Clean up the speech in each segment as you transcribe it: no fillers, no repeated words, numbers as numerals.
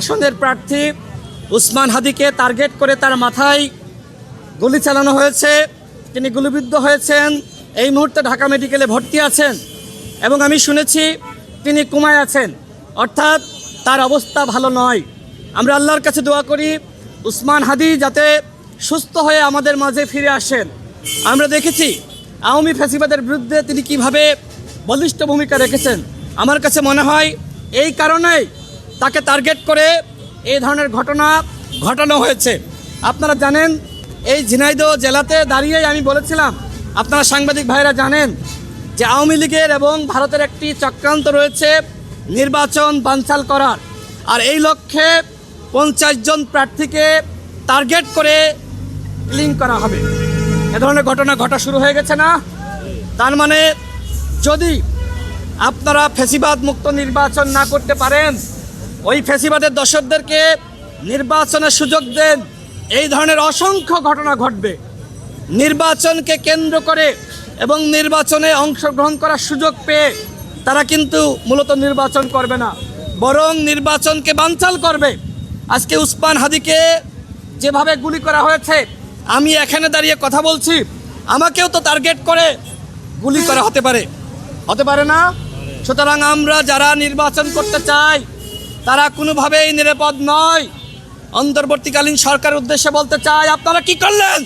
আসনের প্রার্থী উসমান হাদিকে টার্গেট করে তার মাথায় গুলি চালানো হয়েছে। তিনি গুলিবিদ্ধ হয়েছেন, এই মুহূর্তে ঢাকা মেডিকেলে ভর্তি আছেন এবং আমি শুনেছি তিনি কোমায় আছেন, অর্থাৎ তার অবস্থা ভালো নয়। আমরা আল্লাহর কাছে দোয়া করি উসমান হাদি যাতে সুস্থ হয়ে আমাদের মাঝে ফিরে আসেন। আমরা দেখেছি আওয়ামী ফ্যাসিবাদের বিরুদ্ধে তিনি কিভাবে বলিষ্ঠ ভূমিকা রেখেছেন। আমার কাছে মনে হয় এই কারণেই তাকে টার্গেট করে এই ধরনের ঘটনা ঘটানো হয়েছে। আপনারা জানেন এই ঝিনাইদহ জেলাতে দাঁড়িয়েই আমি বলেছিলাম, আপনারা সাংবাদিক ভাইরা জানেন যে আওয়ামী লীগের এবং ভারতের একটি চক্রান্ত রয়েছে নির্বাচন বানচাল করার, আর এই লক্ষ্যে 50 জন প্রার্থীকে টার্গেট করে কিলিং করা হবে। এ ধরনের ঘটনা ঘটা শুরু হয়ে গেছে না? তার মানে যদি আপনারা ফ্যাসিবাদ মুক্ত নির্বাচন না করতে পারেন, ওই ফ্যাসিবাদের দর্শকদেরকে নির্বাচনের সুযোগ দেন, এই ধরনের অসংখ্য ঘটনা ঘটবে। নির্বাচনকে কেন্দ্র করে এবং নির্বাচনে অংশগ্রহণ করার সুযোগ পেয়ে তারা কিন্তু মূলত নির্বাচন করবে না, বরং নির্বাচনকে বানচাল করবে। আজকে উসমান হাদিকে যেভাবে গুলি করা হয়েছে, আমি এখানে দাঁড়িয়ে কথা বলছি, আমাকেও তো টার্গেট করে গুলি করা হতে পারে না? সুতরাং আমরা যারা নির্বাচন করতে চাই তারা কোনোভাবেই নিরাপদ নয়। অন্তর্বর্তীকালীন সরকারের উদ্দেশ্যে বলতে চাই, আপনারা কি করলেন?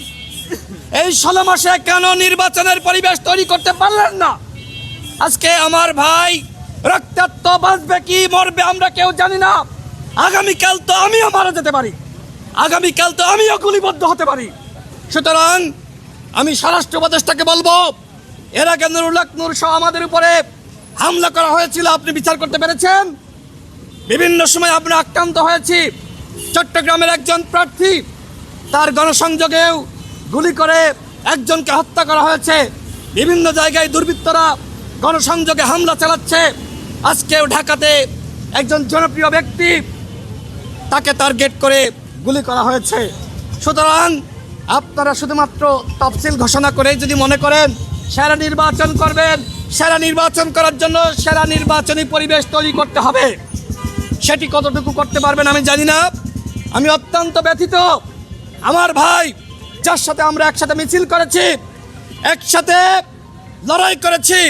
এই 16 মাসে কেন নির্বাচনের পরিবেশ তৈরি করতে পারলেন না? আজকে আমার ভাই রক্তাক্ত বাঁচবে কি মরবে আমরা কেউ জানি না। আগামীকাল তো আমিও মারা যেতে পারি, আগামীকাল তো আমিও গুলিবদ্ধ হতে পারি। সুতরাং আমি স্বরাষ্ট্র উপদেষ্টাকে বলবো, এর আগে নুরুল হক নূর সহ আমাদের উপরে হামলা করা হয়েছিল, আপনি বিচার করতে পেরেছেন? বিভিন্ন সময় আমরা আক্রান্ত হয়েছি। চট্টগ্রামের একজন প্রার্থী, তার গণসংযোগেও গুলি করে একজনকে হত্যা করা হয়েছে। বিভিন্ন জায়গায় দুর্বৃত্তরা গণসংযোগে হামলা চালাচ্ছে। আজকেও ঢাকাতে একজন জনপ্রিয় ব্যক্তি, তাকে টার্গেট করে গুলি করা হয়েছে। সুতরাং আপনারা শুধুমাত্র তফসিল ঘোষণা করেই যদি মনে করেন সেরা নির্বাচন করবেন, সেরা নির্বাচন করার জন্য সেরা নির্বাচনী পরিবেশ তৈরি করতে হবে, সেটি কতটুকু করতে পারবেন আমি জানি না। আমি অত্যন্ত ব্যথিত। আমার ভাই, যার সাথে আমরা একসাথে মিছিল করেছি, একসাথে লড়াই করেছি,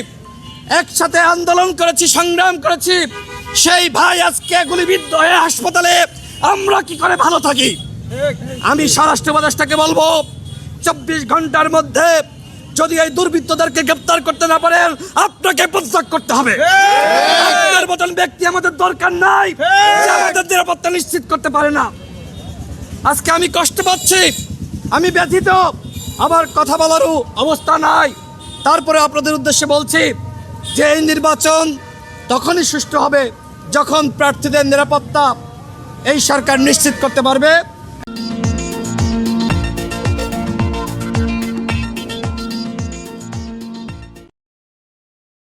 একসাথে আন্দোলন করেছি, সংগ্রাম করেছি, সেই ভাই আজকে গুলিবিদ্ধ হয়ে হাসপাতালে, আমরা কি করে ভালো থাকি? আমি স্বরাষ্ট্র উপদেষ্টাকে বলবো, 24 ঘন্টার মধ্যে যদি এই দুর্বৃত্তদেরকে গ্রেপ্তার করতে না পারেন, আপনাকে পদত্যাগ করতে হবে। আপনার মতন ব্যক্তি আমাদের দরকার নাই, যে আমাদের নিরাপত্তা নিশ্চিত করতে পারে না। আজকে আমি কষ্ট পাচ্ছি, আমি ব্যথিত, আমার কথা বলারও অবস্থা নাই। তারপরে আপনাদের উদ্দেশ্যে বলছি যে এই নির্বাচন তখনই সুষ্ঠু হবে যখন প্রার্থীদের নিরাপত্তা এই সরকার নিশ্চিত করতে পারবে।